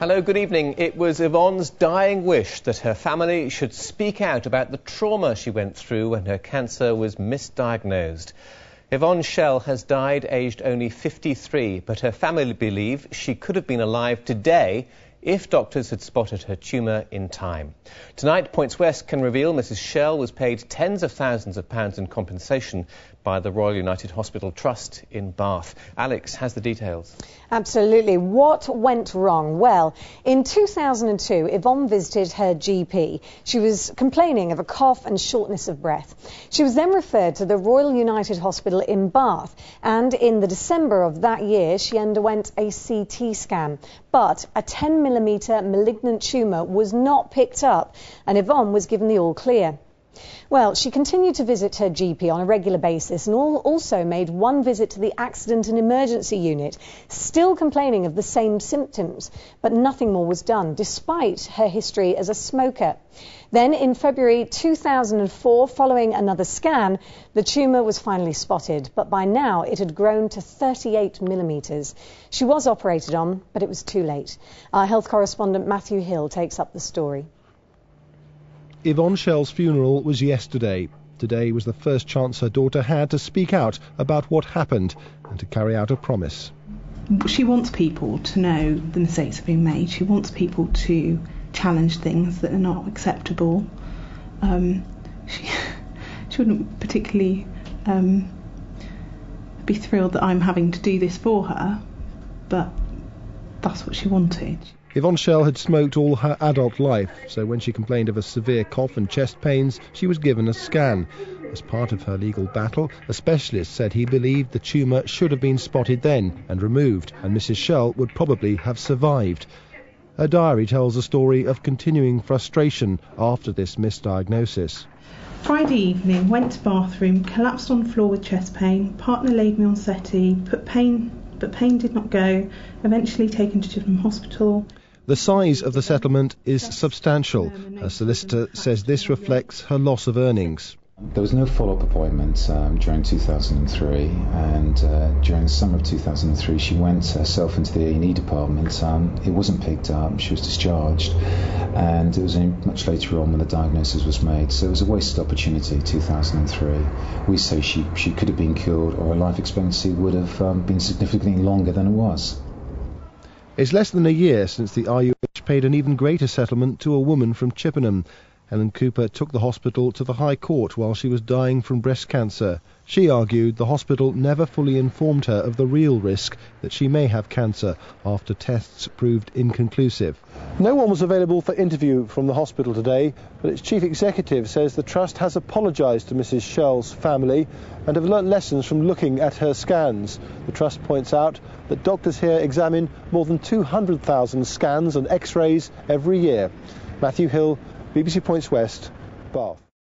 Hello, good evening. It was Yvonne's dying wish that her family should speak out about the trauma she went through when her cancer was misdiagnosed. Yvonne Schell has died aged only 53, but her family believe she could have been alive today if doctors had spotted her tumour in time. Tonight, Points West can reveal Mrs Schell was paid tens of thousands of pounds in compensation by the Royal United Hospital Trust in Bath. Alex has the details. Absolutely. What went wrong? Well, in 2002, Yvonne visited her GP. She was complaining of a cough and shortness of breath. She was then referred to the Royal United Hospital in Bath, and in the December of that year, she underwent a CT scan. But a 10mm malignant tumour was not picked up, and Yvonne was given the all clear. Well, she continued to visit her GP on a regular basis and also made one visit to the accident and emergency unit, still complaining of the same symptoms, but nothing more was done, despite her history as a smoker. Then in February 2004, following another scan, the tumour was finally spotted, but by now it had grown to 38mm. She was operated on, but it was too late. Our health correspondent Matthew Hill takes up the story. Yvonne Schell's funeral was yesterday. Today was the first chance her daughter had to speak out about what happened and to carry out a promise. She wants people to know the mistakes that have been made. She wants people to challenge things that are not acceptable. She wouldn't particularly be thrilled that I'm having to do this for her, but that's what she wanted. Yvonne Schell had smoked all her adult life, so when she complained of a severe cough and chest pains, she was given a scan. As part of her legal battle, a specialist said he believed the tumour should have been spotted then and removed, and Mrs Schell would probably have survived. Her diary tells a story of continuing frustration after this misdiagnosis. Friday evening, went to bathroom, collapsed on the floor with chest pain, partner laid me on settee, but pain did not go, eventually taken to Chippenham Hospital. The size of the settlement is substantial. Her solicitor says this reflects her loss of earnings. There was no follow-up appointment during 2003, and during the summer of 2003 she went herself into the A&E department. It wasn't picked up, she was discharged, and it was much later on when the diagnosis was made, so it was a wasted opportunity. 2003, we say she could have been cured, or her life expectancy would have been significantly longer than it was. It's less than a year since the RUH paid an even greater settlement to a woman from Chippenham. Helen Cooper took the hospital to the High Court while she was dying from breast cancer. She argued the hospital never fully informed her of the real risk that she may have cancer after tests proved inconclusive. No one was available for interview from the hospital today, but its chief executive says the trust has apologised to Mrs Schell's family and have learnt lessons from looking at her scans. The trust points out that doctors here examine more than 200,000 scans and x-rays every year. Matthew Hill, BBC Points West, Bath.